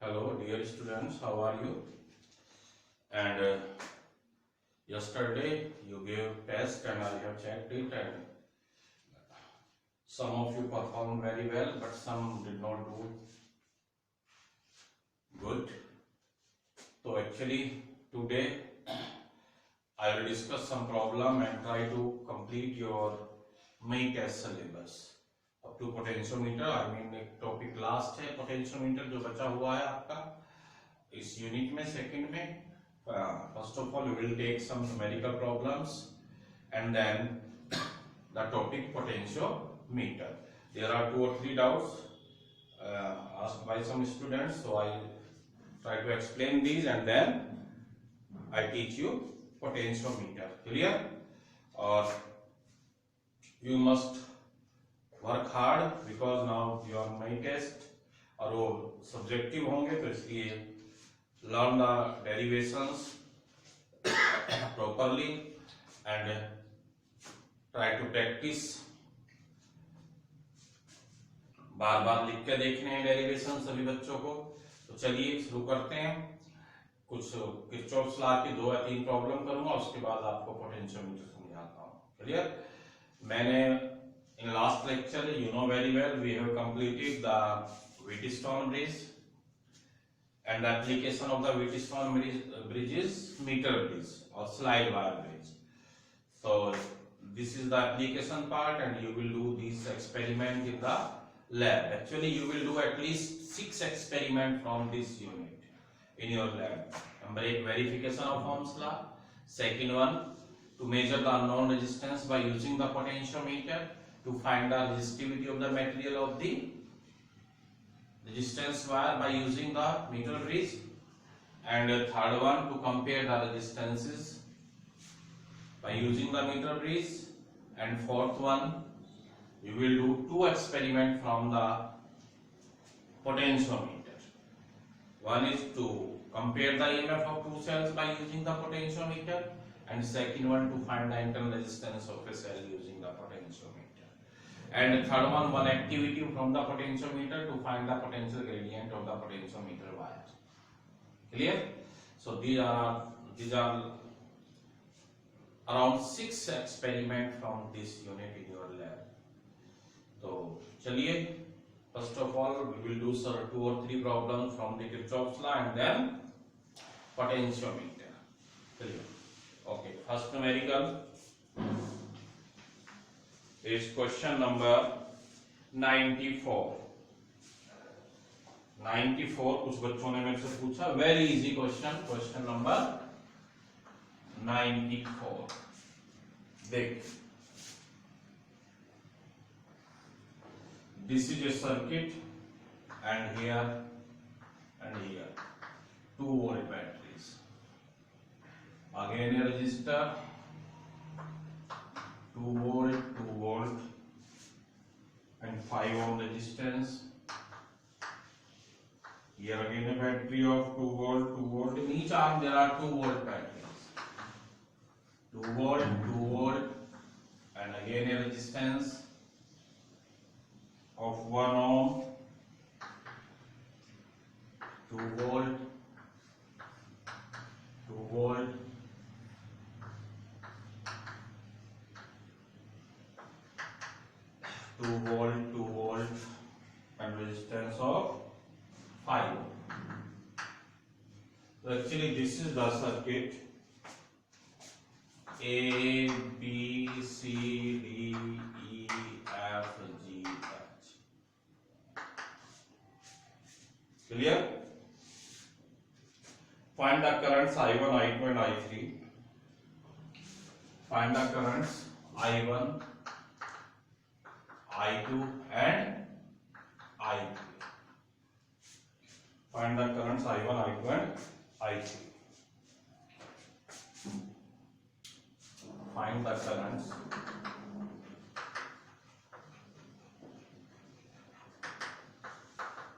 Hello, dear students, how are you? And yesterday you gave test and I have checked it, and some of you performed very well, but some did not do good. So actually today I will discuss some problem and try to complete your May test syllabus up to potentiometer. I mean एक topic last है potentiometer जो बचा हुआ है आपका इस unit में second में. First of all, we will take some numerical problems and then the topic potentiometer. There are 2 or 3 doubts asked by some students, so I try to explain these and then I teach you potentiometer. Clear? Or you must work hard because now you are my test और वो subjective होंगे तो इसलिए learn the derivations properly and try to practice. बार बार लिख के देखने हैं derivation सभी बच्चों को. तो चलिए शुरू करते हैं. कुछ किरचॉफ्स लॉ की 2 या 3 प्रॉब्लम करूंगा, उसके बाद आपको पोटेंशियोमीटर समझाता हूँ. क्लियर? मैंने in last lecture, you know very well, we have completed the Wheatstone bridge, and the application of the Wheatstone bridge is meter bridge or slide wire bridge. So this is the application part, and you will do this experiment in the lab. Actually you will do at least 6 experiments from this unit in your lab. Number 1, verification of Ohm's law. Second one, to measure the unknown resistance by using the potentiometer to find the resistivity of the material of the resistance wire by using the meter bridge. And third one, to compare the resistances by using the meter bridge. And fourth one, you will do 2 experiments from the potentiometer. One is to compare the EMF of 2 cells by using the potentiometer, and second one to find the internal resistance of a cell using the potentiometer. And third one activity from the potentiometer to find the potential gradient of the potentiometer wire. Clear? So these are around 6 experiments from this unit in your lab. So चलिए, first of all we will do 2 or 3 problems from the Kirchhoff's law and then potentiometer. Clear? Okay, first numerical is question number 94. 94 कुछ बच्चों ने मेरे से पूछा. Very easy question number 94. देख, this is a circuit and here 2 volt batteries. Again a resistor, 2 volt and 5 ohm resistance. Here again a battery of 2 volt. In each arm there are 2 volt batteries. 2 volt and again a resistance of 1 ohm. 2 volt 2 volt and resistance of 5 ohm. So actually this is the circuit. A, B, C, D, E, F, G, H. Clear? Find the currents I1, I2 and I3. Find the currents I1, I2 and I3. Find the currents I1, I2 and I3. Find the currents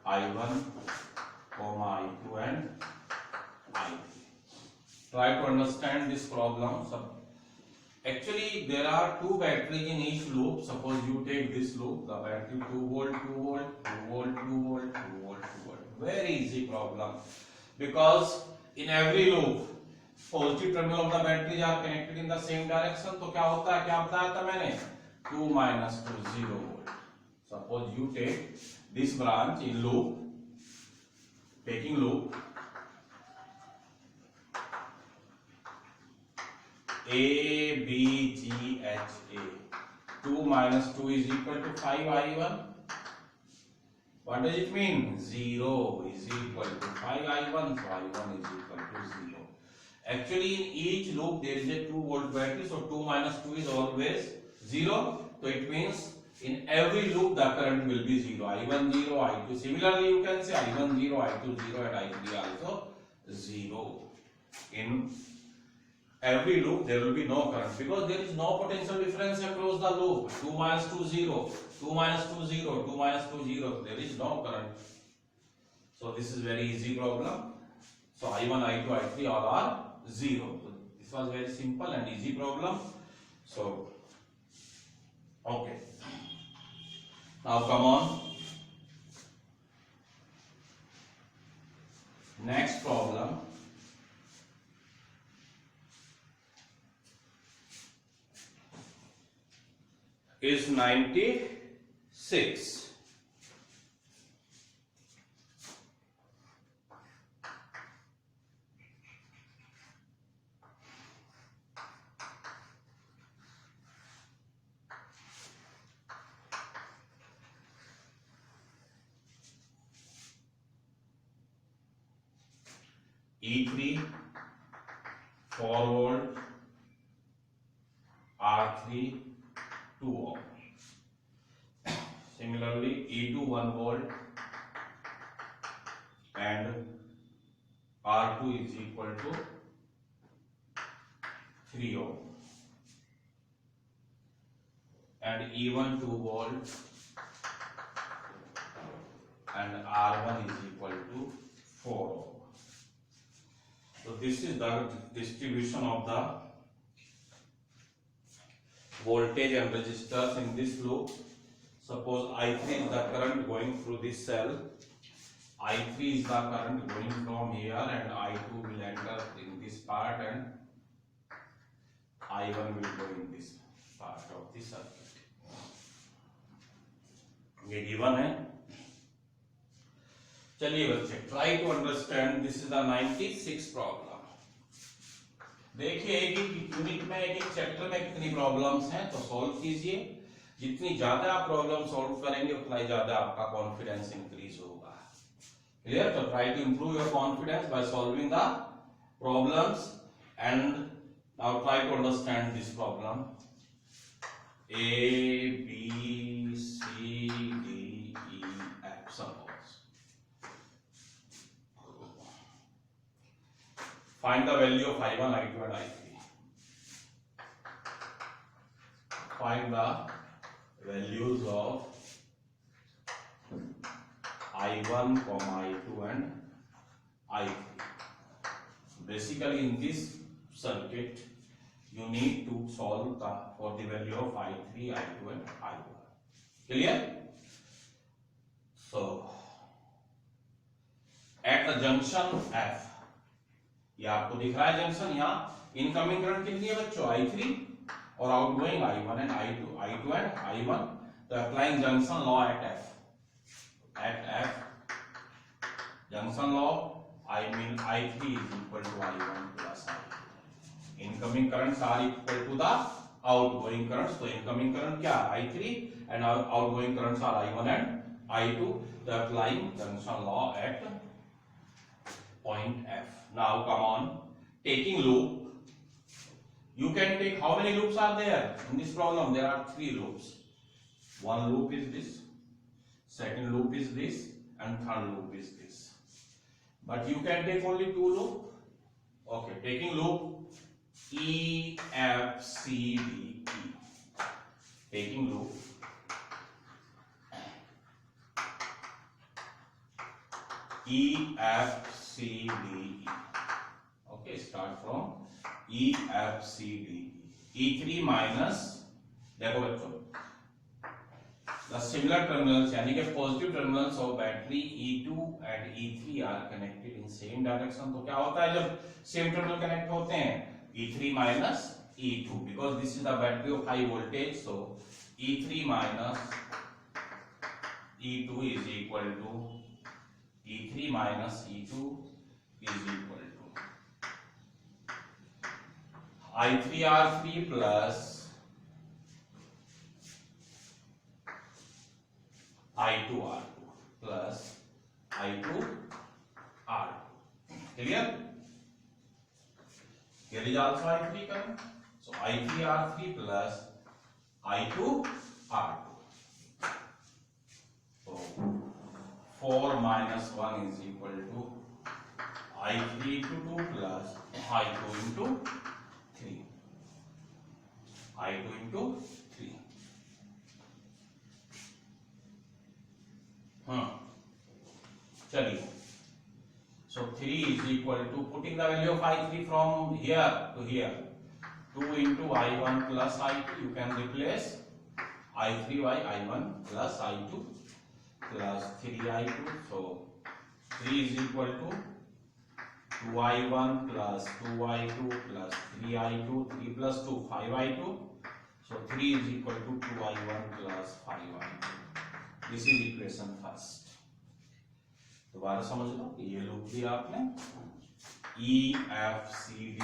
I1, I2 and I3. Try to understand this problem. Actually there are 2 batteries in each loop. Suppose you take this loop, the battery 2 volt, 2 volt, 2 volt, 2 volt, 2 volt, 2 volt. very easy problem, because in every loop positive terminal of the batteries are connected in the same direction. तो क्या होता है, क्या बताया था मैंने, 2 minus 2 0 volt. Suppose you take this branch in loop, taking loop A B G H A. 2 minus 2 is equal to 5 I1. What does it mean? 0 is equal to 5 I1, so I1 is equal to 0. Actually, in each loop there is a 2 volt battery, so 2 minus 2 is always 0. So it means in every loop the current will be 0. I1 0, I2. Similarly, you can say I1 0, I2 0, and I3 also 0. In every loop there will be no current, because there is no potential difference across the loop. 2 minus 2 0, 2 minus 2 0, 2 minus 2 0, there is no current. So this is very easy problem. So I1, I2, I3 all are 0. So this was very simple and easy problem. So okay, now come on, next problem. Is 96. E3 4 volt, R3 2 ohm. Similarly, E2 1 volt and R2 is equal to 3 ohm, and E1 2 volt and R1 is equal to 4 ohm. So this is the distribution of the voltage and resistors in this loop. Suppose I3 is the current going through this cell, I3 is the current going from here, and I2 will enter in this part and I1 will go in this part of the circuit. ये given है. चलिए बच्चे, try to understand. This is the 96 problem. देखिए एक एक unit में, एक एक चैप्टर में कितनी प्रॉब्लम्स हैं, तो सॉल्व कीजिए. जितनी ज्यादा आप प्रॉब्लम सॉल्व करेंगे उतना ही ज्यादा आपका कॉन्फिडेंस इंक्रीज होगा. क्लियर? तो try to improve your confidence by solving the problems, and now try to understand this problem. A B C D E F. Suppose find the value of I1, I2 and I3. Find the values of I1, I2 and I3. Basically, in this circuit, you need to solve for the value of I3, I2 and I1. Clear? So, at the junction F, ये आपको दिख रहा है junction. यहाँ incoming current कितनी है बच्चों, I3, और outgoing I1 and I2 and I1. तो applying junction law at F, junction law, I mean I3 is equal to I1 plus I2. Incoming currents are equal to the outgoing currents. So incoming current क्या है, I3, and outgoing currents are I1 and I2. So applying junction law at point F. Now come on, taking loop. You can take, how many loops are there in this problem? There are 3 loops. One loop is this, second loop is this, and third loop is this. But you can take only 2 loops. Okay, taking loop E, F, C, D, E. Taking loop E, F, C, D, E. Okay, start from E, F, C, D, E. E3 minus, देखो बच्चों, The similar terminals यानी कि positive terminals of battery E2 and E3 are connected in same direction. तो क्या होता है जब same terminal connect होते हैं, E3 minus E2, because this is the battery of high voltage, so E3 minus E2 is equal to E3 minus E2 is equal to I3R3 plus I2R2 plus I2R2. Clear? Here is also I3 current. So I3R3 plus I2R2. So 4 minus 1 is equal to I3 into 2 plus I2 into 3. I2 into 3. चलिए, so 3 is equal to, putting the value of I3 from here to here, 2 into I1 plus I2, you can replace I3 by I1 plus I2 plus 3I2, so 3 is equal to 2I1 plus 2I2 plus 3I2, 3 plus 2, 5I2, so 3 is equal to 2I1 plus 5I2. This is equation first. दोबारा समझ लो, ये loop दिया आपने E F C D,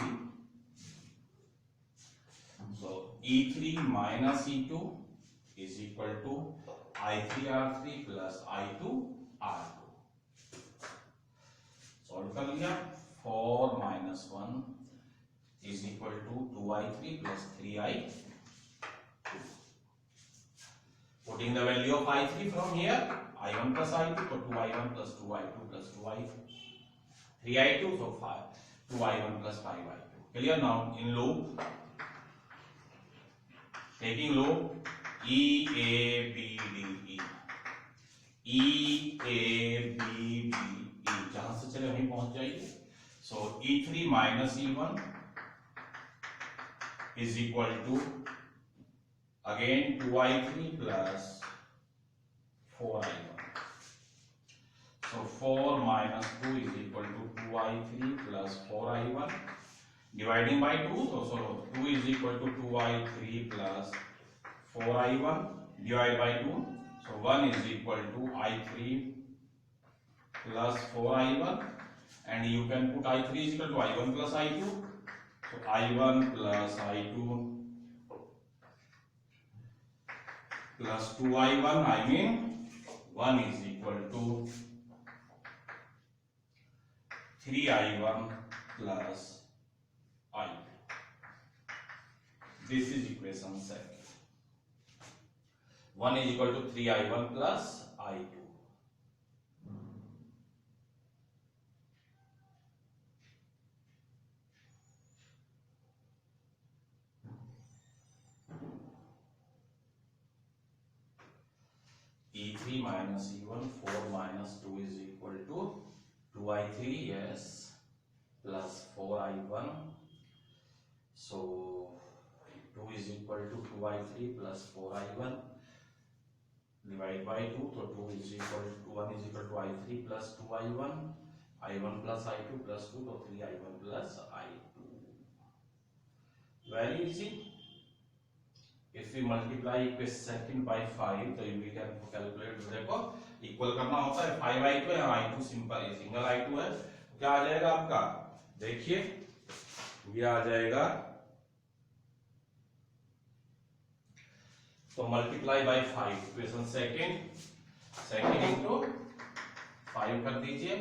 so E3 minus E2 is equal to I3R3 plus I2R2. Solve कर लिया, 4 minus 1 is equal to 2I3 plus 3I2. Putting the value of I3 from here, I1 plus I2, so 2I1 plus 2I2 plus 2I2, 3I2, so 2I1 plus 5I2. Clear? Now in loop, taking loop E A B D E, E A B D E, जहां से चले वहीं पहुंच जाइए. So E3 minus E1 is equal to again 2I3 plus 4I1. So 4 minus 2 is equal to 2I3 plus 4I1. Dividing by 2, so 2 is equal to 2I3 plus 4I1. Divide by 2, so 1 is equal to I3 plus 4I1. And you can put I3 is equal to I1 plus I2. So I1 plus I2 plus 2I1, I mean 1 is equal to 3I1 plus I2. This is equation second. 1 is equal to 3I1 plus I2. E3 minus E1, 4 minus 2 is equal to 2I3, yes, plus 4I1. So 2 is equal to 2I3 plus 4I1. Divide by 2, so 2 is equal to 1 is equal to I3 plus 2I1, I1 plus I2 plus 2, so 3I1 plus I2. Very easy. If we multiply equation second by 5, तो we can calculate. देखो equal करना होता है 5I2 है, I2 simple है, single I2 है, क्या आ जाएगा आपका, देखिए ये आ जाएगा, तो multiply by 5, equation second into 5 कर दीजिए,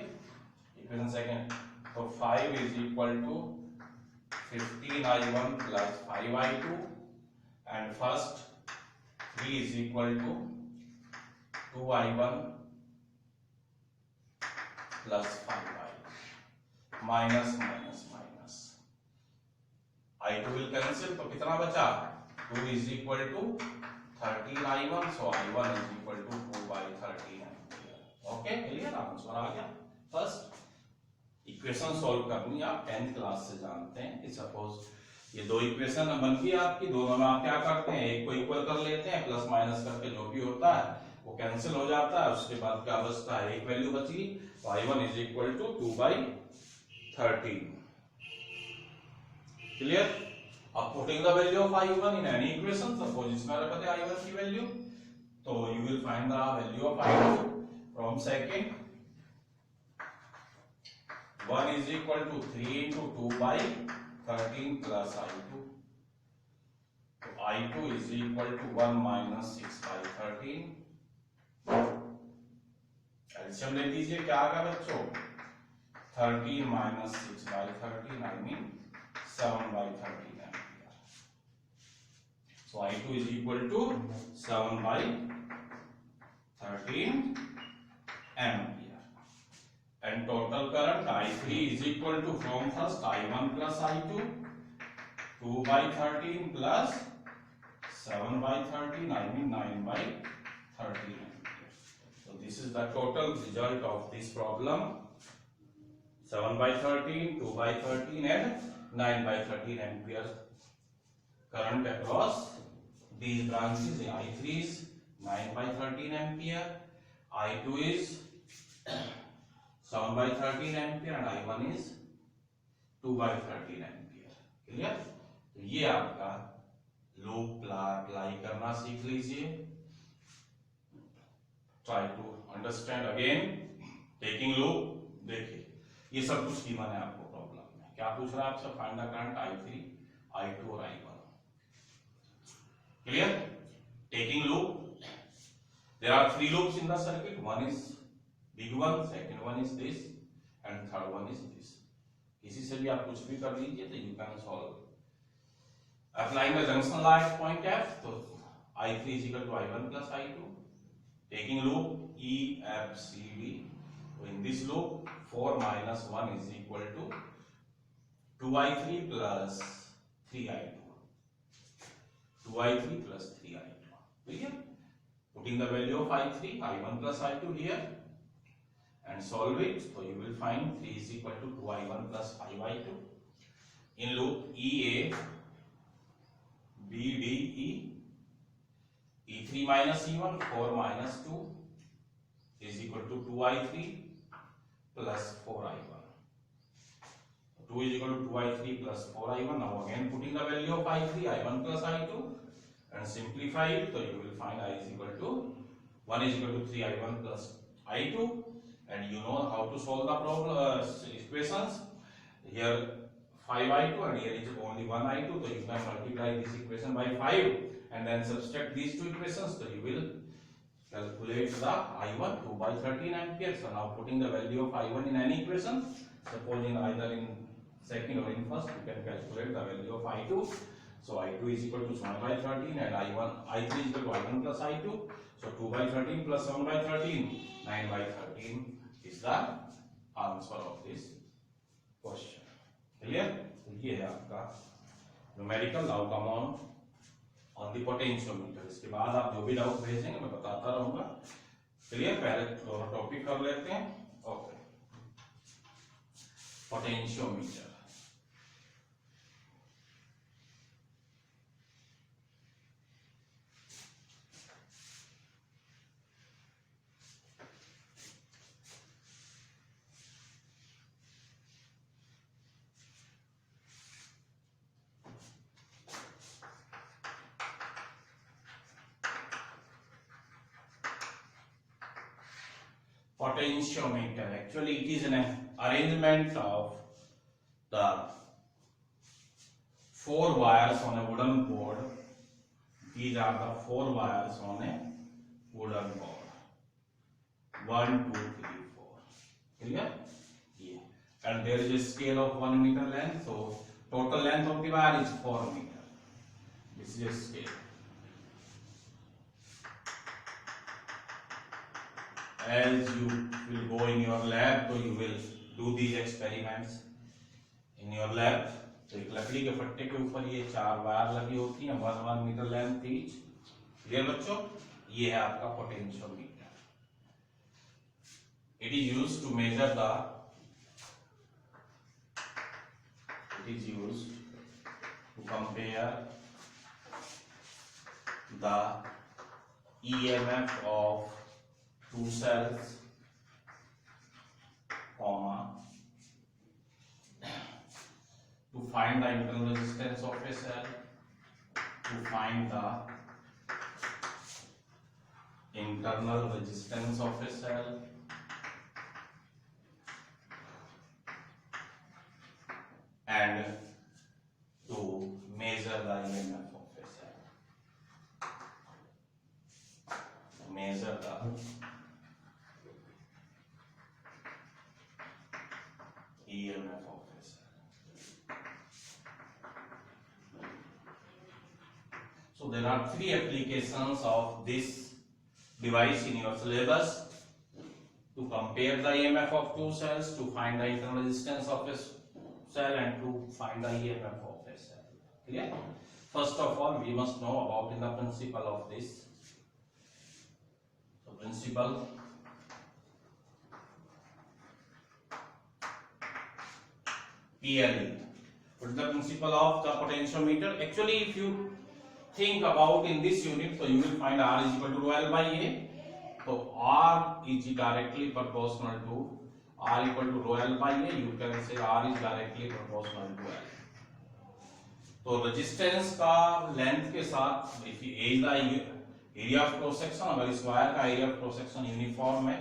इक्वेशन सेकंड, तो 5 is equal to 15I1 plus 5I2. And first 3 is equal to 2I1 plus 5I minus minus minus. I2 will cancel, तो कितना बचा, 2 is equal to 13I1, so I1 is equal to 2 by 13. Okay, clear, answer आ गया. First equation solve करनी आप 10th class से जानते हैं कि सपोज ये दो इक्वेशन बन गई आपकी, दोनों में आप क्या करते हैं, एक को इक्वल कर लेते हैं, प्लस माइनस करके जो भी होता है वो कैंसिल हो जाता है। उसके बाद क्या बचता है, एक वैल्यू बची, y1 is equal to 2/13। Clear? अब putting the value of i1 in any equation, suppose इसमें रखते हैं i1 की वैल्यू, तो you will find the value of i2 from second. 1 is equal to 3 into 2/13 plus i2. So i2 is equal to 1 minus 6/13. एल्शियम ले लीजिए, क्या आ गया बच्चों, 13 minus 6/13, I mean 7/13 ampere. So i2 is equal to 7/13 ampere. And total current I3 is equal to, from first I1 plus I2, 2/13 plus 7/13, I mean 9/13 ampere. So this is the total result of this problem. 7/13, 2/13 and 9/13 ampere current across these branches. I3 is 9/13 ampere, I2 is 7/13 ampere and I1 is 2/13 ampere. Clear? तो ये आपका loop apply करना सीख लीजिए. Try to understand again. Taking loop, देखिए ये सब कुछ गिवन है आपको प्रॉब्लम में. क्या पूछ रहा है आपसे, find the current I3, I2 और I1. Clear? Taking loop, there are 3 loops in the circuit. One is big one, second one is this and third one is this. किसी से भी आप कुछ भी कर लीजिए तो you can solve. Applying the junction law at point F, तो I3 is equal to I1 plus I2. Taking loop E F C D, so in this loop 4 minus 1 is equal to 2I3 plus 3I2. 2I3 plus 3I2. Clear? Putting the value of I3, I1 plus I2 here and solve it, so you will find 3 is equal to 2I1 plus 5I2. In loop EA, BDE, E3 minus E1, 4 minus 2 is equal to 2I3 plus 4I1. 2 is equal to 2I3 plus 4I1. Now again putting the value of I3, I1 plus I2 and simplify it, so you will find I is equal to 1 is equal to 3I1 plus I2, and you know how to solve the problem equations. Here 5I2 and here is only 1I2, so you can multiply this equation by 5 and then subtract these two equations, so you will calculate the I1 2/13 ampere. So now putting the value of I1 in any equation, suppose in either in second or in first, you can calculate the value of I2. So I2 is equal to 7/13 and I3 is equal to I1 plus I2. So 2/13 plus 7/13, 9/13 is the answer of this question. Clear? तो ये है आपका numerical. Now come on the potentiometer. इसके बाद आप जो भी doubt भेजेंगे मैं बताता रहूंगा. क्लियर? पहले टॉपिक कर लेते हैं. Okay, potentiometer. Potentiometer, actually it is an arrangement of the 4 wires on a wooden board. These are the 4 wires on a wooden board. 1 2 3 4. Clear? Yeah. And there is a scale of 1 meter length, so total length of the wire is 4 meter. This is a scale. As you will go in your lab, so you will do these experiments in your lab. तो एक लकड़ी के फट्टे के ऊपर ये 4 wire लगी होती हैं, 1 मीटर लेंथ ईच. क्लियर बच्चों? ये है आपका potentiometer. It is used to measure compare the EMF of two cells, comma, to find the internal resistance of a cell, to find the internal resistance of a cell, and to measure the EMF of a cell. Measure the EMF of a cell. So there are three applications of this device in your syllabus: to compare the EMF of two cells, to find the internal resistance of a cell, and to find the EMF of a cell. Clear? First of all, we must know about the principle of this. So principle. PLE. What is the principle of the potentiometer? Actually, if you think about in this unit, so you will find R is equal to rho L by A. So R is directly proportional to R equal to rho L by A. You can say R is directly proportional to L. तो resistance का length के साथ if A is the area of cross section, अगर इस wire का area of cross section uniform है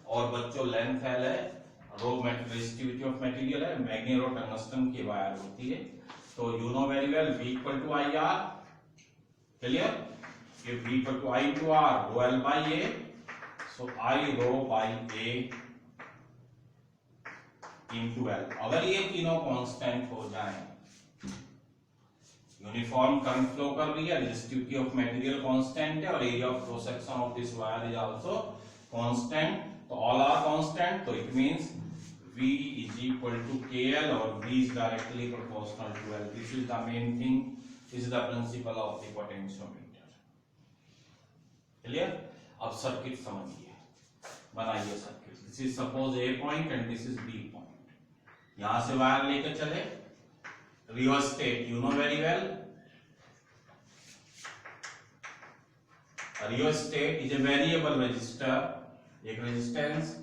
और बच्चों लेंथ L है, रो रेजिस्टिविटी ऑफ मटेरियल है, मैग्नीज और टंगस्टन की वायर होती है, तो you know very well V equal to I R. Clear? if V equal to I into R, rho L by A, so I rho by A into L. अगर ये तीनों constant हो जाएं, uniform current flow कर रही है, resistivity of material constant है और area of cross section of this wire is also constant, तो ऑल आर कांस्टेंट, तो it means V is equal to KL or V is directly proportional to L. This is the main thing. This is the principle of the potentiometer. Clear? अब circuit समझिए, बनाइए circuit. This is suppose A point and this is B point. यहां से wire लेकर चले, rheostat you know very well. Rheostat is a variable resistor. एक resistance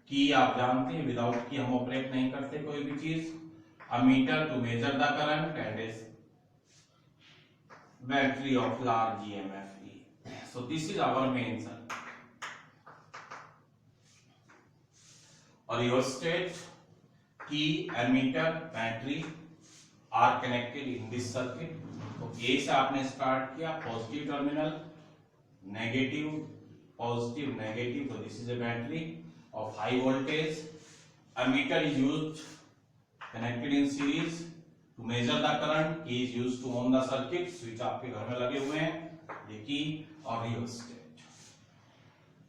की आप जानते हैं, विदाउट की हम ऑपरेट नहीं करते कोई भी चीज. A metre to measure the current and is battery of large EMF. So this is our main circuit. और rheostat, key, ammeter, battery are connected in this circuit. तो A से आपने स्टार्ट किया, positive terminal, negative, positive, negative, तो this is a battery of high voltage. Ammeter is used, connected in series to measure the current. Key is used to on the circuit. Switch आपके घर में लगे हुए हैं, ये की और रियोस्टेट.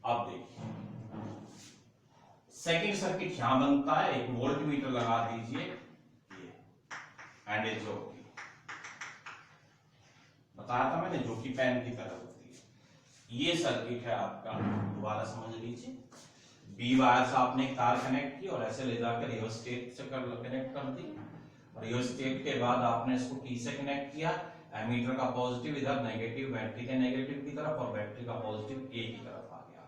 अब देखिए सेकंड सर्किट यहां बनता है, एक वोल्ट मीटर लगा दीजिए ये एंड ए जॉकी. बताया था मैंने, जॉकी पेन की तरह होती है. ये सर्किट है आपका, दोबारा समझ लीजिए. बी वायर से आपने एक तार कनेक्ट की और ऐसे ले जाकर रियोस्टेट से कनेक्ट कर दी. रियोस्टेट के बाद आपने इसको टी से कनेक्ट किया. एमीटर का पॉजिटिव इधर, नेगेटिव बैटरी के नेगेटिव की तरफ और बैटरी का पॉजिटिव ए की तरफ आ गया.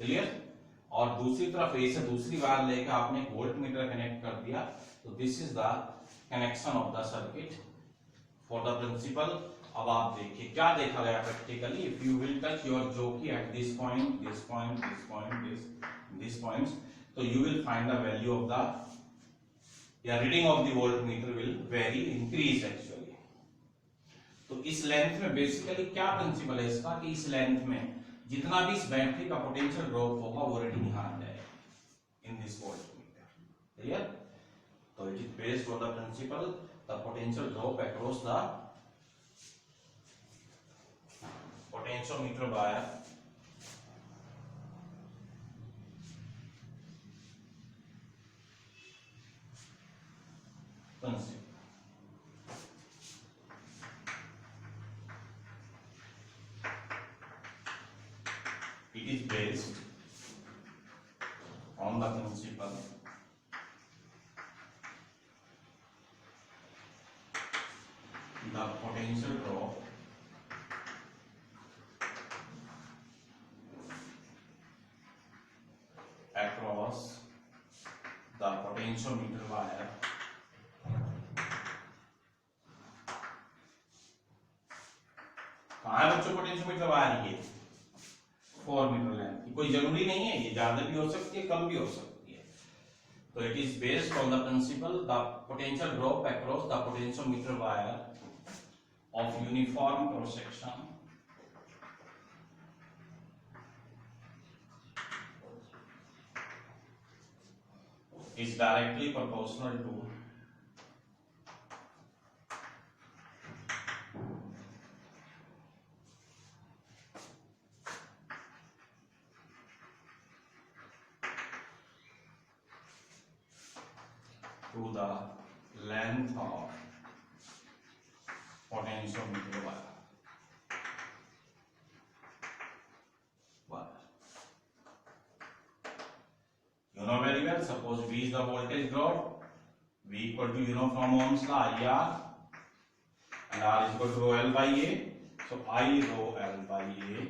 क्लियर? और दूसरी तरफ ए से दूसरी वायर लेकर आपने एक वोल्ट मीटर कनेक्ट कर दिया. तो this is the connection of the circuit for the principle. अब आप देखिए क्या देखा गया practically. If you will touch your jockey at this point, this point, this point, this points, तो you will find the value of the या reading of the volt metre will very increase actually. तो इस length में basically क्या principal है इसका कि इस लेंथ में जितना भी इस बैटरी का पोटेंशियल ड्रॉप होगा वो रीडिंग यहाँ आ जाएगा in this volt metre. Clear? तो it is based on the principle the potential drop across the potentiometer wire principle. It is based on the principle the potential drop across the potentiometer wire कहाँ है बच्चों potentiometer wire? ये 4 metre length. कोई जरूरी नहीं है, ये ज्यादा भी हो सकती है, कम भी हो सकती है। तो it is based on the principle the potential drop across the potentiometer wire of uniform cross section is directly proportional to the length of potentiometer wire. You know very well, suppose V is the voltage drop, V equal to, you know from Ohm's law, IR, and R is equal to rho L by A. So I rho L by A,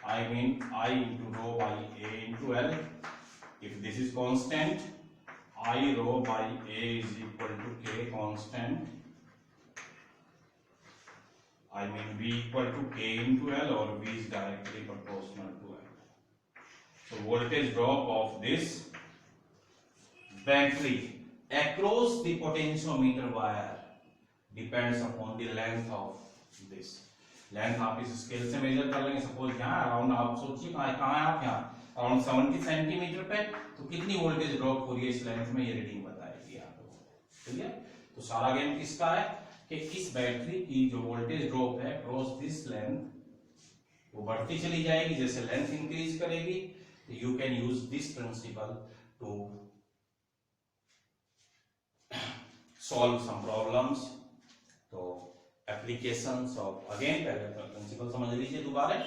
I mean I into rho by A into L. If this is constant, I rho by A is equal to K constant. I mean V equal to K into L, or V is directly proportional to L. So voltage drop of this battery across the potentiometer wire depends upon the length of this. Length आप इस scale से major कर लेंगे। Suppose यहाँ around, आप सोचिए कहाँ है आप, यहाँ अराउंड 70 सेंटीमीटर पे, तो कितनी वोल्टेज ड्रॉप हो रही है इस लेंथ में, ये रीडिंग बताएगी आपको। ठीक है, तो सारा गेम किसका है कि इस बैटरी की जो वोल्टेज ड्रॉप है क्रॉस दिस लेंथ वो बढ़ती चली जाएगी जैसे लेंथ इंक्रीज करेगी। You can use this principle to solve some problems. तो applications of, again पहले प्रिंसिपल समझ लीजिए दोबारा।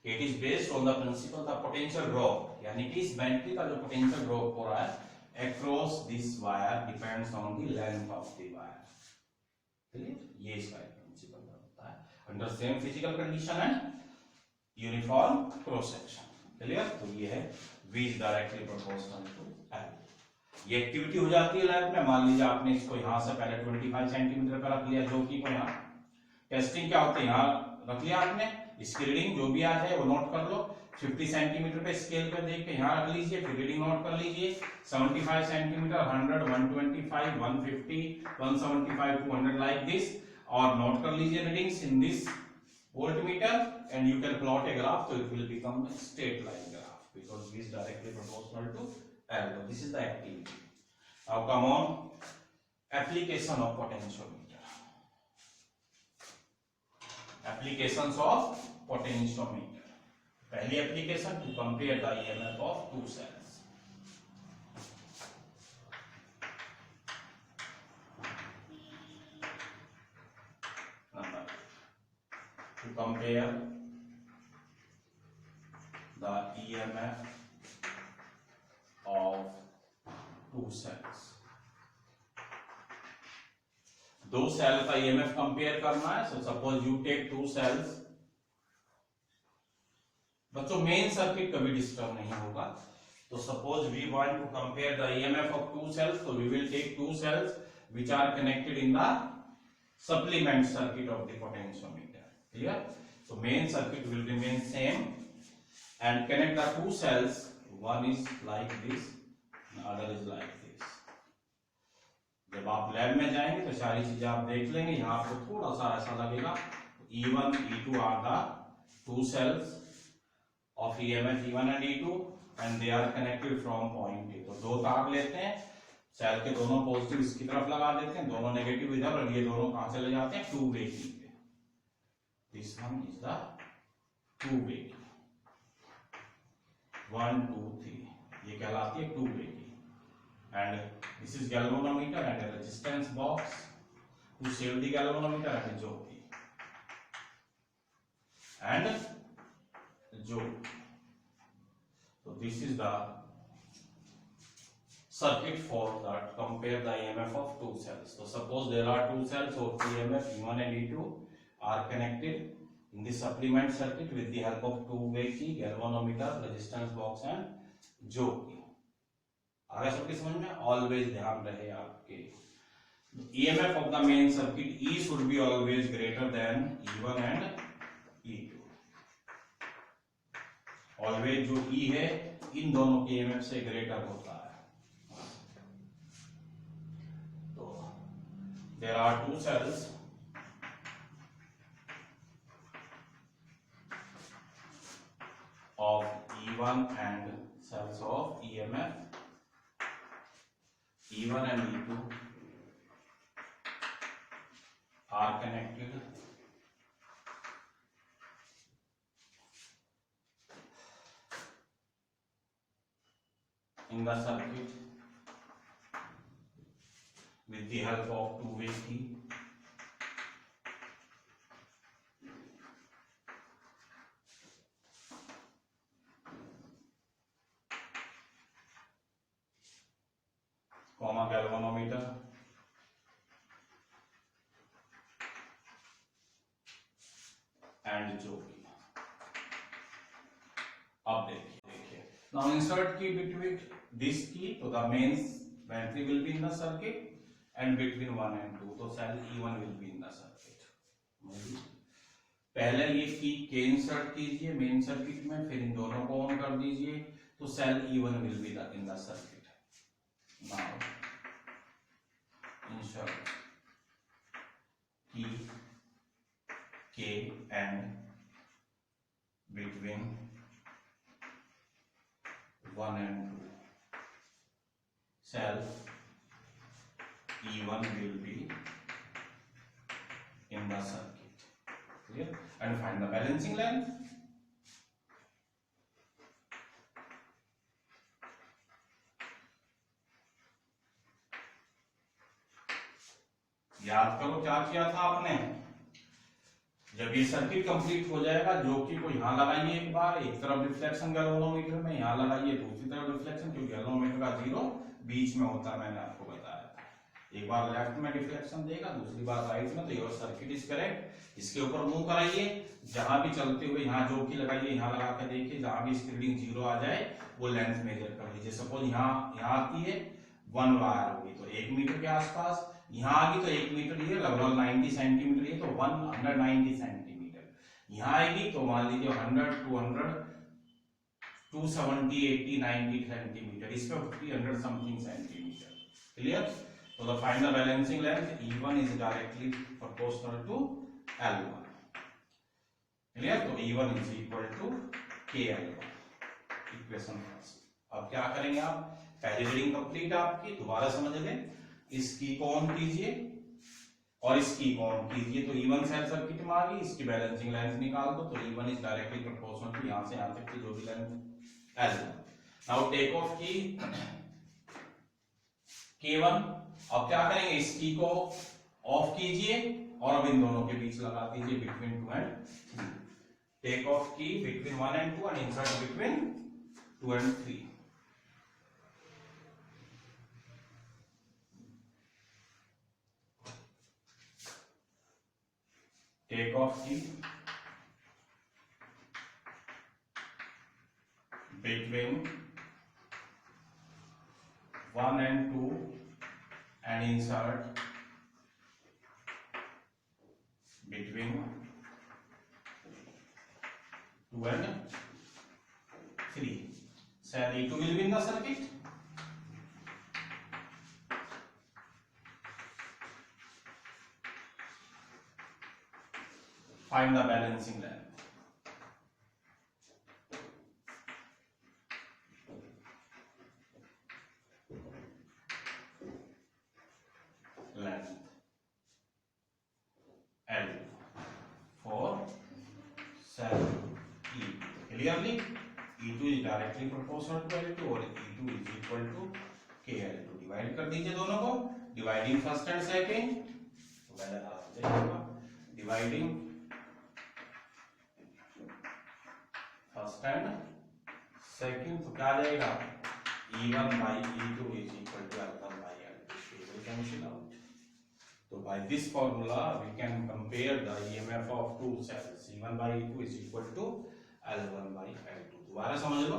It is based on the principle the potential drop, यानी कि इस बैटरी का जो पोटेंशियल ड्रॉप हो रहा है across this wire depends on the length of the wire. Clear, ये इसका प्रिंसिपल होता है under same physical condition and uniform cross section. Clear, तो ये है V is directly proportional to L। ये एक्टिविटी हो जाती है लैब में। मान लीजिए आपने इसको यहां से पहले 25 सेंटीमीटर पर रख लिया, जो कि को यहाँ टेस्टिंग क्या होती है, यहाँ रख लिया आपने, इसकी रीडिंग जो भी आ जाए वो नोट कर लो। 50 सेंटीमीटर पे स्केल पे देख के यहाँ रख लीजिए, फिर रीडिंग नोट कर लीजिए। 75 सेंटीमीटर, 100, 125, 150, 175, 200 लाइक दिस, और नोट कर लीजिए readings in this voltmeter and you can plot a graph, तो it will become straight line graph because this directly proportional to L. This is the activity. Now come on, application of potentiometer. Applications of potentiometer. पहली application to compare the EMF of two cells. Number to compare the EMF of two cells। दो cell का EMF compare करना है। So suppose you take two cells. बच्चों main circuit कभी disturb नहीं होगा। तो suppose we want to compare the EMF of two cells, तो we will take two cells which are connected in the supplement circuit of the potentiometer। clear, so main circuit will remain same and connect the two cells। One is like this, the other is like this। जब आप lab में जाएंगे तो सारी चीजें आप देख लेंगे। यहाँ आपको थोड़ा सा ऐसा लगेगा। E1, E2 are the two cells of EMF E1 and E2 and they are connected from point A। तो दो तार लेते हैं, सेल के दोनोदोनों पॉजिटिव इसकी तरफ लगा देते हैं, दोनों नेगेटिव इधर, और ये दोनों कहां चले जाते हैं, टू वे की पे। This one is the two way की, 1 2 3 ये कहलाती है टू वे की। And this is galvanometer and a resistance box to save the galvanometer and Jyoti and Jyoti. So this is the circuit for that. Compare the EMF of two cells. So suppose there are two cells of EMF E1 and E2 are connected in the supplement circuit with the help of two-way key, galvanometer, resistance box and jockey. आगे सबकी समझ में? Always ध्यान रहे आपके EMF of the main circuit E should be always greater than E1 and E2. Always जो E है इन दोनों के EMF से greater होता है. तो there are two cells of E1 and cells of EMF E1 and E2 are connected in the circuit with the help of two-way key. Comma galvanometer and jockey. अब देखिए now insert key between this key, so the main battery will be in the circuit and between 1 and 2 तो cell E1 will be in the circuit. पहले ये की के insert कीजिए main circuit में, फिर इन दोनों को ऑन कर दीजिए तो cell E1 will be in the circuit. Now insert key K and between 1 and 2 cell E1 will be in the circuit. Clear? And find the balancing length. याद करो क्या किया था आपने. जब ये सर्किट कंप्लीट हो जाएगा जोकी को यहां लगाइए एक बार, एक तरफ रिफ्लेक्शन गैल्वेनोमीटर में, यहां लगाइए दूसरी तरफ रिफ्लेक्शन, क्योंकि गैल्वेनोमीटर का जीरो बीच में होता है, मैंने आपको बताया था. एक बार लेफ्ट में रिफ्लेक्शन देगा, दूसरी बार राइट में, तो योर सर्किट इज करेक्ट. इसके ऊपर मूव कराइए, जहां भी चलते हुए यहाँ जोकी लगाइए, यहाँ लगा के देखिए, जहां भी इसकी रीडिंग जीरो आ जाए वो लेंथ मेजर कर लीजिए. सपोज यहाँ आती है 1 वायर होगी तो 1 मीटर के आसपास, यहाँ आएगी तो 1 मीटर, ये लगभग 90 सेंटीमीटर, ये तो 190 सेंटीमीटर. यहाँ आएगी तो मान लीजिए 100, 200, 270, 80, 90 सेंटीमीटर, इसमें 300 समथिंग सेंटीमीटर. क्लियर? तो the find the balancing length E1 is directly proportional to L1. Clear? तो E1 is equal to KL1. Equation first. अब क्या करेंगे आप, पहली रीडिंग कंप्लीट आपकी, दोबारा समझ लें. इसकी को ऑन कीजिए और इसकी को ऑन कीजिए तो E1 सेल सर्किट में आ गई. इसकी बैलेंसिंग लेंथ निकाल दो तो E1 is directly proportional to यहां से यहां तक की जो भी length L1. Now take off की K1. अब क्या करेंगे, इसकी को ऑफ कीजिए और अब इन दोनों के बीच लगा दीजिए बिटवीन 2 and 3. टेक ऑफ की between 1 and 2 and insert between 2 and 3. Take off key between 1 and 2 and insert between 2 and 3. Cell E2 will be in the circuit. Find the balancing length. Length L for cell E. Clearly, E2 is directly proportional to L2 और E2 is equal to KL2. Divide कर दीजिए दोनों को. Dividing first and second, dividing first and second, तो क्या आ जाएगा E1 by E2 is equal to L1 by L2. We will cancel out. So by this formula we can compare the EMF of two cells. E1 by E2 is equal to L1 by L2. दोबारा समझ लो,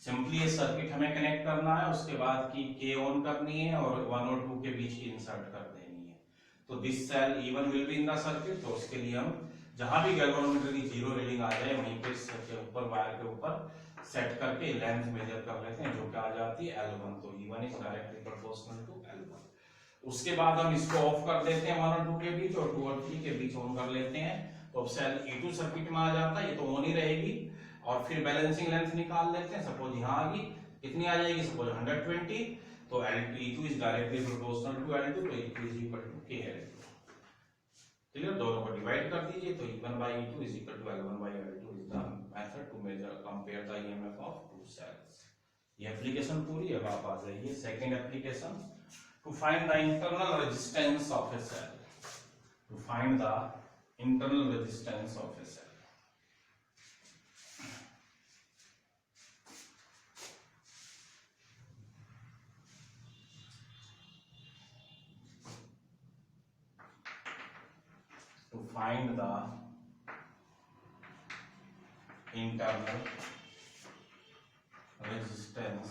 simply ये circuit हमें connect करना है, उसके बाद की K on करनी है और 1 और 2 के बीच की इंसर्ट कर देनी है. तो this cell E1 will be in the circuit. तो उसके लिए हम जहां भी गैल्वेनोमीटर की जीरो रीडिंग आ जाए वहीं पे इसके ऊपर वायर के ऊपर सेट करके लेंथ मेजर कर लेते हैं, जो कि आ जाती है L1. तो E1 is directly proportional to L1. उसके बाद हम इसको ऑफ कर देते हैं 1 और 2 के बीच और 2 और 3 के बीच ऑन कर लेते हैं. तो अब सेल E2 सर्किट में आ जाता है, ये तो ऑन ही रहेगी. और फिर बैलेंसिंग लेंथ निकाल लेते हैं. सपोज यहाँ आ गई, कितनी आ जाएगी, सपोज 120. तो E2 is directly proportional to L2. तो E2 is equal to KL2. Clear? दोनों को डिवाइड कर दीजिए. तो E1 by E2 is equal to L1 by L2 is the method to measure compare the EMF of two cells. ये application पूरी. अब आप आ जाइए second application. To find the internal resistance of a cell. To find the internal resistance of a cell. To find the internal resistance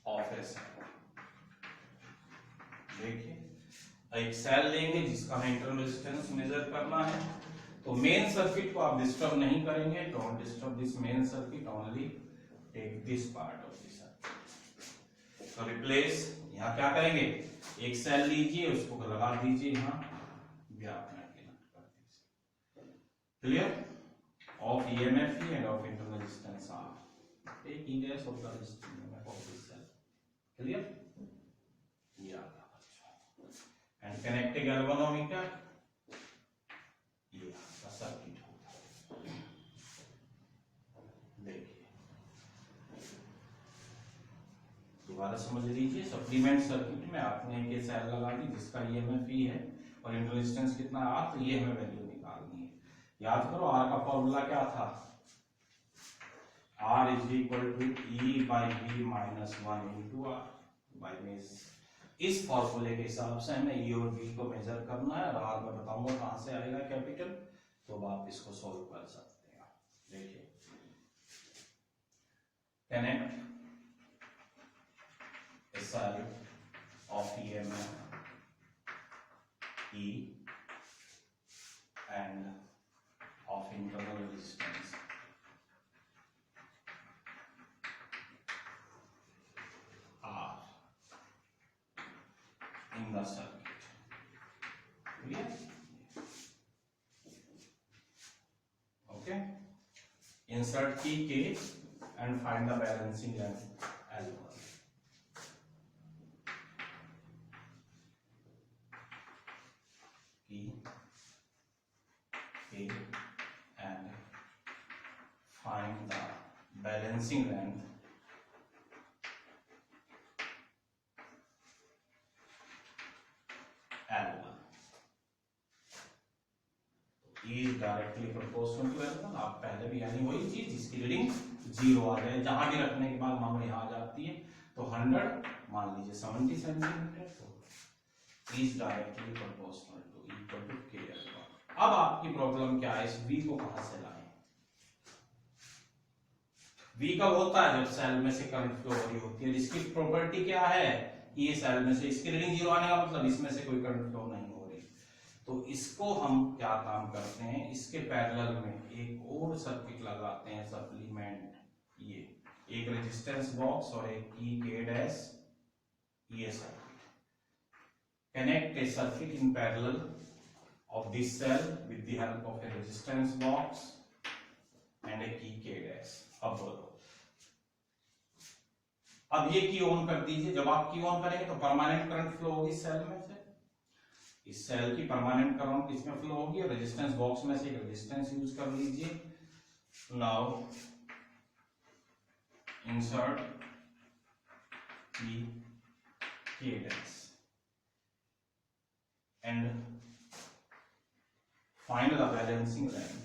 of a cell. देखिए, एक cell लेंगे जिसका हमें इंटरनल रेजिस्टेंस मेजर करना है. तो मेन सर्किट को आप डिस्टर्ब नहीं करेंगे. Don't disturb this main circuit, only take this part of this circuit. तो रिप्लेस, यहाँ क्या करेंगे, एक सेल लीजिए, उसको लगा दीजिए यहाँ व्याप में कनेक्ट कर दीजिए. Clear? Of EMF and of internal resistance are taking dash of the resistance of this cell. Clear? Yeah. And connect a galvanometer. Yeah, the circuit होगा. देखिए, दोबारा समझ लीजिए. सप्लीमेंट सर्किट में आपने एक सेल लगा दी जिसका EMF E है और इंटरनल रेजिस्टेंस कितना R. तो ये हमें वैल्यू निकालनी है. याद करो R का फॉर्मूला क्या था, R is equal to E by V minus 1 into R. By means इस फॉर्मूले के हिसाब से हमें E और V को मेजर करना है. और R मैं बताऊंगा कहां से आएगा कैपिटल. तो आप इसको सॉल्व कर सकते हैं. देखिए, connect a cell of EMF E and of internal resistance R in the circuit. Clear? Okay. Insert key K and find the balancing length L1. Key K and find the balancing length L1. E is directly proportional to L1. आप पहले भी यानी वही चीज जिसकी reading 0 आ जाए, जहां भी रखने के बाद मान लो यहाँ आ जाती है. तो 100 मान लीजिए 70 सेंटीमीटर. तो E is directly proportional to equal to KL1. अब आपकी प्रॉब्लम क्या है, इस V को कहां से लाएं. V कब होता है, जब सेल में से करंट फ्लो हो रही होती है. इसकी प्रॉपर्टी क्या है, ये सेल में से इसकी रीडिंग 0 आने का मतलब इसमें से कोई करंट फ्लो नहीं हो रही. तो इसको हम क्या काम करते हैं, इसके पैरेलल में एक और सर्किट लगाते हैं सप्लीमेंट. ये एक रेजिस्टेंस बॉक्स और एक की K डैश. ये circuit connect a circuit in parallel of this cell with the help of a resistance box and a key K dash. अब बोलो, अब ये की ऑन कर दीजिए. जब आप की ऑन करेंगे तो परमानेंट करंट फ्लो होगी सेल में से. इस सेल की परमानेंट करंट किसमें फ्लो होगी, रेजिस्टेंस बॉक्स में से एक रेजिस्टेंस यूज कर लीजिए. नाउ इंसर्ट की K dash and find the balancing length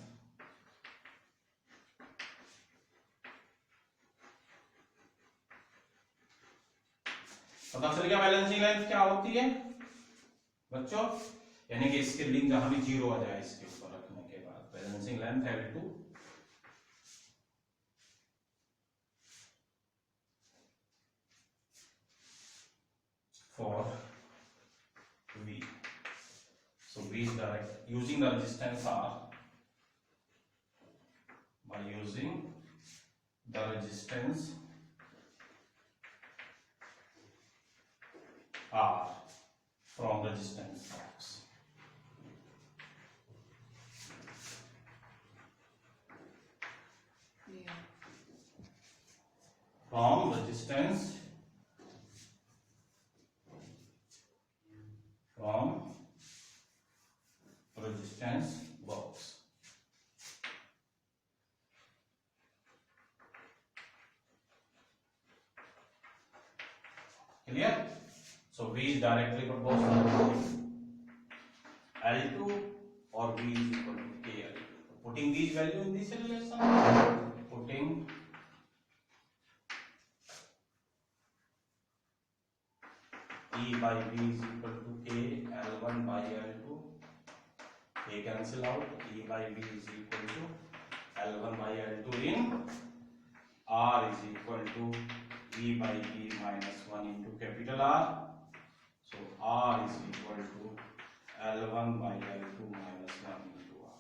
पता चल गया बैलेंसिंग लेंथ क्या होती है बच्चों, यानी कि इसके लिंक जहां भी जीरो आ जाए इसके ऊपर रखने के बाद balancing length L2 for V. So V is direct using the resistance R. By using the resistance R from resistance box. From resistance box. Clear? So V is directly proportional to L2 or V is equal to KL. Putting these value in this relation, putting E by V is equal to K L1 by L2. K cancel out. E by V is equal to L1 by L2 in R is equal to E by V minus 1 into capital R. So R is equal to L1 by L2 minus 1 into R.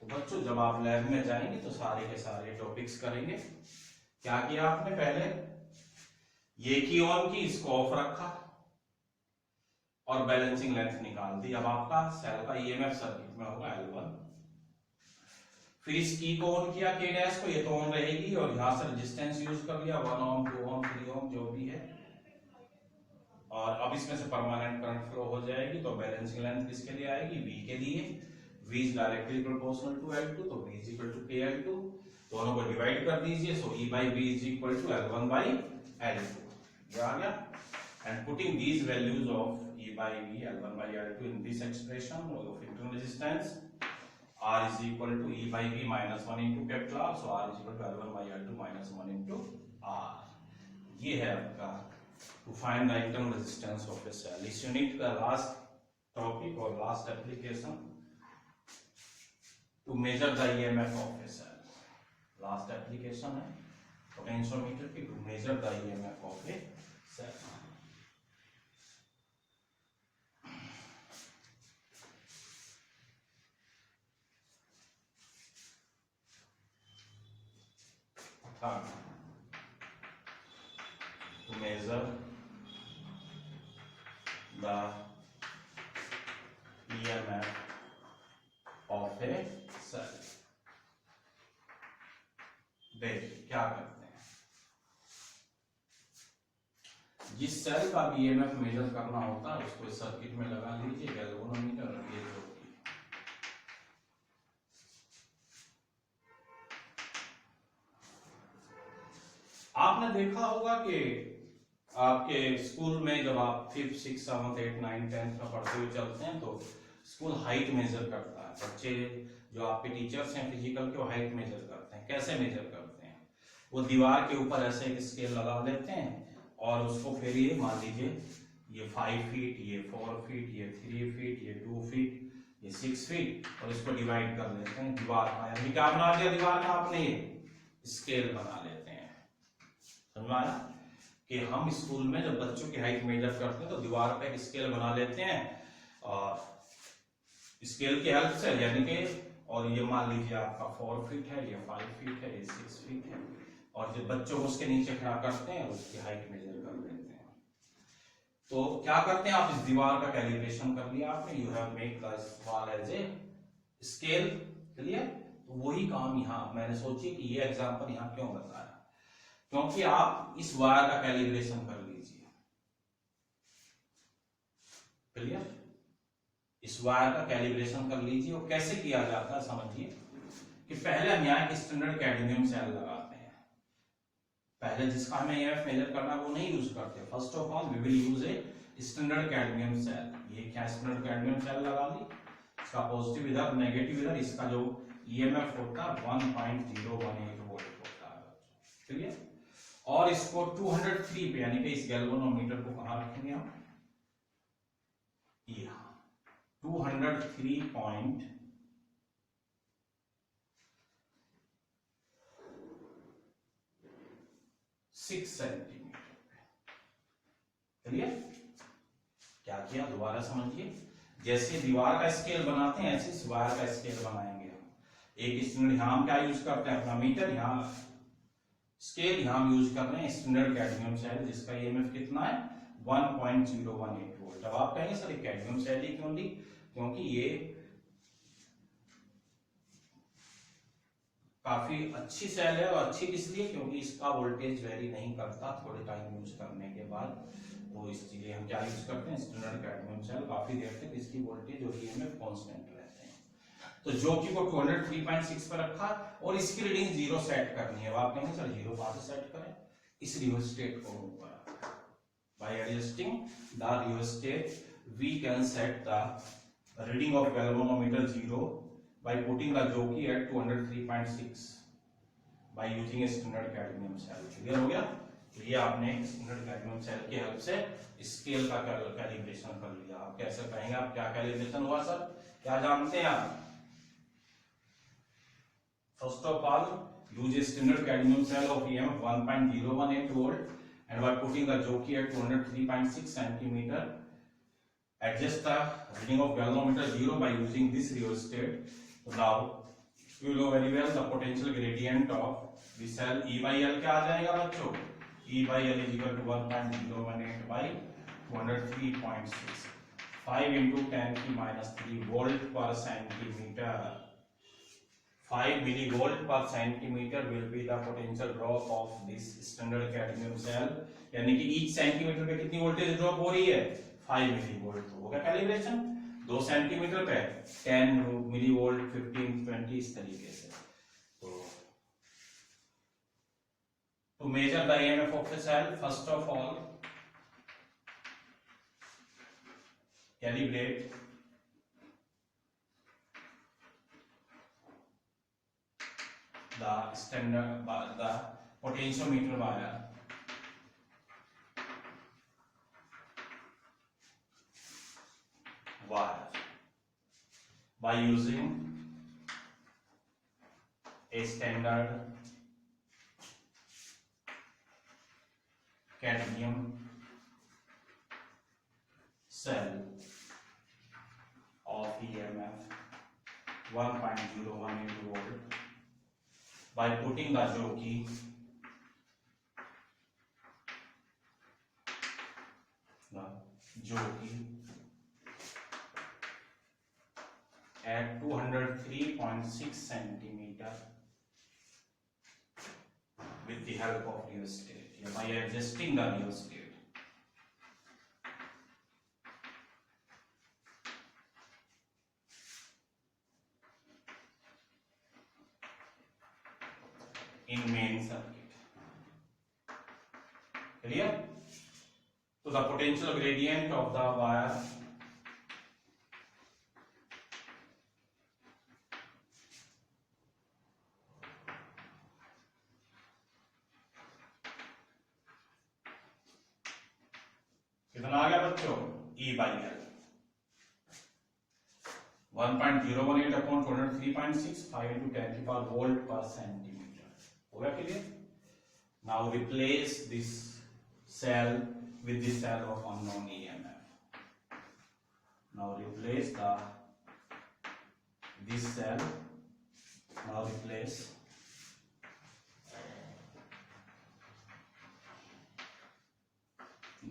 तो बच्चों जब आप lab में जाएंगे तो सारे के सारे टॉपिक्स करेंगे। क्या किया आपने, पहले ये की ऑन की, इसको ऑफ रखा और बैलेंसिंग लेंथ निकाल दी। अब आपका सेल का ईएमएफ सर्किट में होगा L1। फिर इस की को ऑन किया, के डैश को, ये तो ऑन रहेगी और यहां से रेजिस्टेंस यूज कर लिया 1 ओम 2 ओम 3 ओम जो भी है, और अब इसमें से परमानेंट करंट फ्लो हो जाएगी। तो बैलेंसिंग लेंथ किसके लिए आएगी, V के लिए। V is directly proportional to L2, तो V is equal to KL2। दोनों को डिवाइड कर दीजिए, so E by V is equal to L1 by L2। ये आ गया। And putting these values of E by V L1 by L2 in this expression of internal resistance, R is equal to E by V minus 1 into capital R, so R is equal to L1 by L2 minus 1 into R। ये है आपका to find the internal resistance of a cell। इस unit का last topic और last application to measure the EMF of a cell। Last application है potentiometer की to measure the EMF of a cell। To measure the EMF of a cell। देखिए क्या करते हैं, जिस सेल का भी EMF मेजर करना होता है उसको इस सर्किट में लगा लीजिए गैल्वेनोमीटर। ये जो आपने देखा होगा कि आपके स्कूल में जब आप 5th 6th 7th 8th 9th 10th में पढ़ते हुए चलते हैं तो स्कूल हाइट मेजर करता है। बच्चे जो आपके टीचर्स हैं फिजिकल के, वो हाइट मेजर करते हैं। कैसे मेजर करते हैं, वो दीवार के ऊपर ऐसे एक स्केल लगा देते हैं और उसको फिर ये मान लीजिए ये 5 फीट, ये 4 फीट, ये 3 फीट, ये 2 फीट, ये 6 फीट, और इसको डिवाइड कर लेते हैं दीवार का। यानी क्या बना दिया दीवार का आपने, ये स्केल बना लेते हैं। समझ आया कि हम स्कूल में जब बच्चों की हाइट मेजर करते हैं तो दीवार पे एक स्केल बना लेते हैं और स्केल की हेल्प से, यानी कि, और ये मान लीजिए आपका 4 फीट है, ये 5 फीट है, ये 6 फीट है, और जब बच्चों को उसके नीचे खड़ा करते हैं उसकी हाइट मेजर कर लेते हैं। तो क्या करते हैं, आप इस दीवार का कैलिब्रेशन कर लिया आपने, you have made the wall as a scale. Clear? तो वही काम यहाँ मैंने सोची कि ये एग्जांपल यहाँ क्यों बताया, क्योंकि आप इस वायर का कैलिब्रेशन कर लीजिए। क्लियर? इस वायर का कैलिब्रेशन कर लीजिए। और कैसे किया जाता है समझिए कि पहले हम यहाँ एक स्टैंडर्ड कैडमियम सेल लगाते हैं। पहले जिसका हमें EMF मेजर करना है वो नहीं यूज करते। First of all we will use a standard cadmium cell. ये क्या स्टैंडर्ड कैडमियम सेल लगा ली, इसका पॉजिटिव इधर नेगेटिव इधर, इसका जो EMF होता है 1.018 वोल्ट होता है। ठीक है? और इसको 203 पे यानी कि इस गैल्वेनोमीटर को कहां रखेंगे हम, यहां 203.6 सेंटीमीटर पे। चलिए क्या किया दोबारा समझिए, जैसे दीवार का स्केल बनाते हैं ऐसे इस वायर का स्केल बनाएंगे हम। एक स्टैंडर्ड यहां हम क्या यूज करते हैं, अपना मीटर, यहाँ स्केल यहां हम यूज कर रहे हैं स्टैंडर्ड कैडमियम सेल जिसका ईएमएफ कितना है 1.018 वोल्ट। अब आप कहेंगे सर कैडमियम सेल ही क्यों ली, क्योंकि ये काफी अच्छी सेल है, और अच्छी इसलिए क्योंकि इसका वोल्टेज वेरी नहीं करता थोड़े टाइम यूज करने के बाद, तो इसलिए हम क्या यूज करते हैं स्टैंडर्ड कैडमियम सेल, काफी देर तक इसकी वोल्टेज और ईएमएफ कांस्टेंट रहते हैं। तो जो कि को 203.6 पर रखा और इसकी रीडिंग 0 सेट करनी है। अब आप कहेंगे सर 0 कहां से सेट करें, इस रियोस्टेट को ऊपर by adjusting the rheostat we can set the reading of galvanometer 0 by putting the jockey at 203.6 by using a standard cadmium cell। Clear हो गया, तो ये आपने स्टैंडर्ड कैडमियम सेल की हेल्प से स्केल का कैलिब्रेशन कर लिया। आप कैसे कहेंगे, आप क्या कैलिब्रेशन हुआ सर, क्या जानते हैं आप? First of all use a standard cadmium cell of EMF 1.018 volt and by putting the jockey at 203.6 centimeter, adjust the reading of galvanometer 0 by using this rheostat. So now you know very well the potential gradient of the cell E by L क्या आ जाएगा बच्चों, E by L is equal to 1.018 by 203.6, 5 into 10 की minus 3 volt per centimeter, 5 millivolt per centimeter will be the potential drop of this standard cadmium cell, यानी कि each centimetre पे कितनी voltage drop हो रही है 5 मिलीवोल्ट। तो होगा कैलिब्रेशन 2 सेंटीमीटर पे 10 मिलीवोल्ट 15 20 इस तरीके से। तो measure the EMF of the cell, first of all calibrate the standard the potentiometer wire by using a standard cadmium cell of EMF 1.018 volt by putting the jockey at 203.6 centimeter with the help of rheostat, by adjusting the rheostat. In main circuit. Clear? So the potential gradient of the wire कितना आ गया बच्चों, E by L 1.018 upon 203.6, 5 into 10 to the power volt per centimeter. हो गया clear? Now replace this cell with the cell of unknown EMF. Now replace this cell. Now replace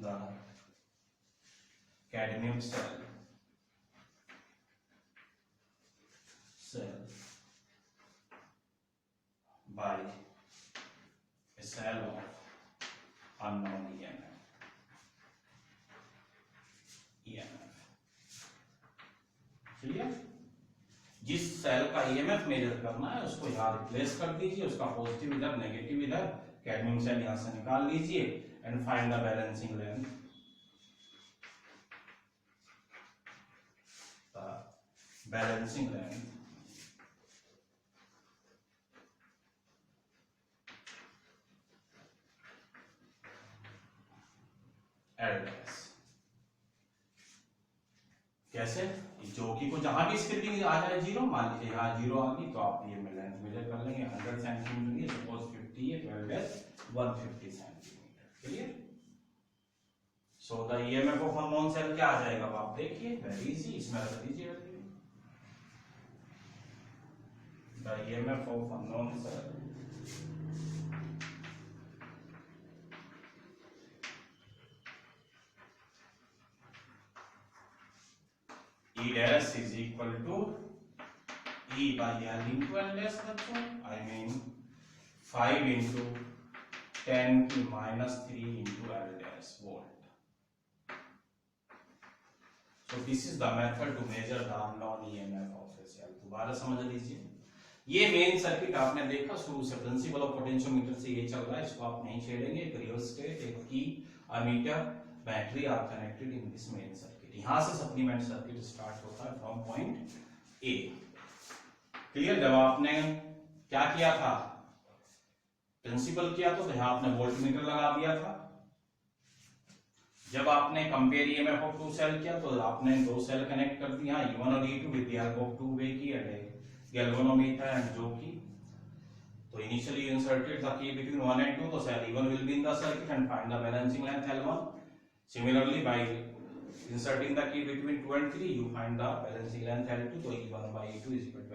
the cadmium cell by a cell of unknown EMF. Clear? जिस cell का EMF major करना है उसको यहाँ replace कर दीजिए, उसका positive इधर नेगेटिव इधर, कैडमियम सेल यहाँ से निकाल लीजिए and find the balancing length. Balancing length L dash. कैसे? जो कि को जहां भी इसकी रीडिंग आ जाए जीरो, मान लीजिए यहाँ जीरो आ गई तो आप ये लेंथ मेजर कर लेंगे 100 सेंटीमीटर की, सपोज 50 है, 12 dash 150 centimetre. Clear? So the EMF of unknown cell क्या आ जाएगा? आप देखिए, वेरी इजी, इसमें रख दीजिए the EMF of unknown cell E dash is equal to E by L into L dash, बच्चों। I mean 5 into 10 की -3 into L dash volt. So this is the method to measure the unknown EMF of a cell. दोबारा समझ लीजिए, ये main circuit आपने देखा शुरू से, प्रिंसिपल ऑफ पोटेंशियोमीटर से ये चल रहा है, इसको आप नहीं छेड़ेंगे। एक रियोस्टेट, एक key, ammeter, battery are connected in this main circuit. यहां से सप्लीमेंट सर्किट स्टार्ट होता है फ्रॉम पॉइंट ए। क्लियर? जब आपने क्या किया था, प्रिंसिपल किया तो यहाँ आपने वोल्टमीटर लगा दिया था। जब आपने compare EMF of two cell किया तो आपने दो सेल कनेक्ट कर दिया, E1 और E2 with the help of two way की गैल्वेनोमीटर एंड जो की। तो initially inserted the key between 1 and 2, तो cell E1 will be in the circuit and find the balancing length L1. Similarly, by inserting the key between 2 and 3, you find the balancing length L2. तो E1 by E2 is equal to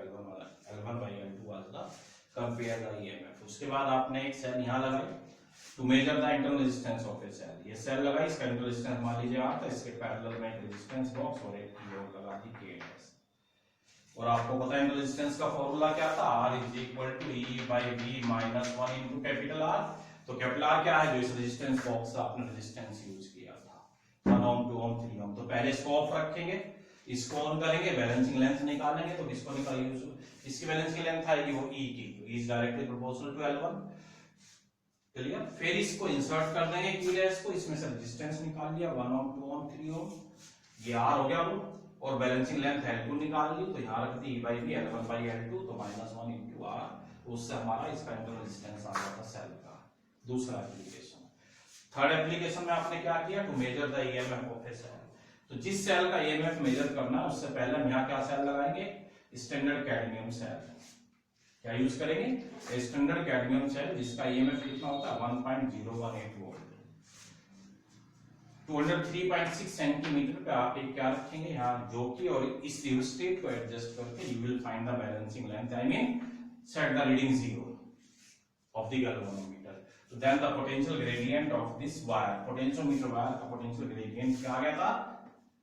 L1 by L2 was the compare the EMF. उसके बाद आपने एक cell यहाँ लगाई to measure the internal resistance of a cell. ये cell लगाई, इसका internal resistance मान लीजिए R था, इसके पैरेलल में एक रेजिस्टेंस बॉक्स और एक लोड लगा दी K डैश। और आपको पता है इंटरनल रेजिस्टेंस का फॉर्मूला क्या था? R is equal to E by V minus 1 into capital R। तो कैपिटल R क्या है? जो इस रेजिस्टेंस बॉक्स से आपने रेजिस्टेंस यूज किया था, 1 ohm 2 ohm 3 ohm। तो पहले इसको ऑफ रखेंगे, इसको ऑन करेंगे, बैलेंसिंग लेंथ निकालेंगे। तो किसको निकालेंगे? इसकी बैलेंसिंग लेंथ आएगी वो E की, E is directly proportional to L1। Clear? फिर इसको इंसर्ट कर देंगे की डैश को, इसमें से रेजिस्टेंस निकाल लिया 1 ohm 2 ohm 3 ohm, ये R हो गया वो, और बैलेंसिंग लेंथ L2 निकाल ली। तो यहाँ रख दी E by V L1 by L2, तो -1 into R। उससे हमारा इसका इंटरनल रेजिस्टेंस आ गया था सेल का। दूसरा एप्लीकेशन। थर्ड एप्लीकेशन में आपने क्या किया? To measure the EMF of a cell. तो जिस सेल का ईएमएफ मेजर करना है उससे पहले हम यहाँ क्या सेल लगाएंगे? Standard cadmium cell. क्या यूज करेंगे? स्टैंडर्ड कैडमियम सेल, जिसका ईएमएफ कितना होता है? 1.018 वोल्ट। 203.6 सेंटीमीटर पे आप एक क्या रखेंगे यहाँ, जो कि, और इस रियोस्टेट को एडजस्ट करके you will find the balancing length, I mean set the reading 0 of the galvanometer. तो then the potential gradient of this wire, potentiometer wire का पोटेंशियल ग्रेडियंट क्या आ गया था?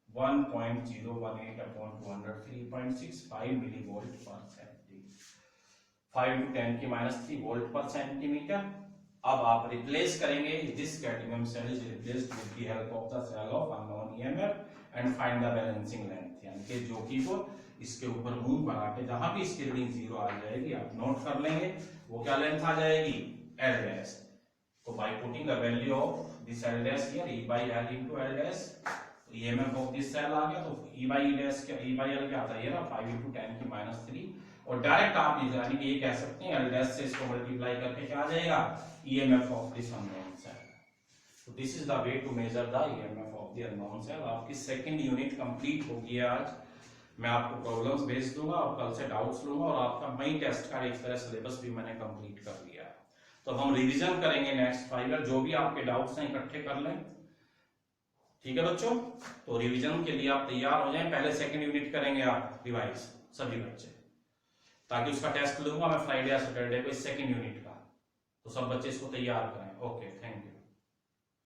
1.018 upon 203.65 millivolt per centimetre, 5 to 10 की -3 volt पर centimetre. अब आप रिप्लेस करेंगे, this cadmium cell is replaced with the help of the cell of unknown EMF and find the balancing length, यानी कि जो की को इसके ऊपर मूव बना के जहां भी इसकी रीडिंग 0 आ जाएगी आप नोट कर लेंगे, वो क्या लेंथ आ जाएगी? L dash. तो by putting the value of this L dash here, E by L into L dash, तो ईएमएफ ऑफ दिस सेल आ गया। तो E by E डैश क्या, E by L क्या आता है? ये ना 5 into 10 की -3, और डायरेक्ट आप यानी कि ये कह सकते हैं L डैश से इसको मल्टीप्लाई करके क्या आ जाएगा? EMF of this unknown cell. तो this is the way to measure the EMF of the unknown cell. आपकी सेकंड यूनिट कंप्लीट होगी आज। मैं आपको प्रॉब्लम्स भेज दूंगा और कल से डाउट्स लूंगा, और आपका मई टेस्ट का एक तरह सिलेबस भी मैंने कंप्लीट कर लिया है। तो हम रिवीजन करेंगे नेक्स्ट 5 ईयर, जो भी आपके डाउट्स हैं इकट्ठे कर लें। ठीक है बच्चों? तो रिवीजन के लिए आप तैयार हो जाएं। पहले सेकंड यूनिट करेंगे आप रिवाइज सभी बच्चे, ताकि उसका टेस्ट लूंगा मैं फ्राइडे या सैटरडे को इस सेकंड यूनिट का। तो सब बच्चे इसको तैयार करें। Okay, thank you.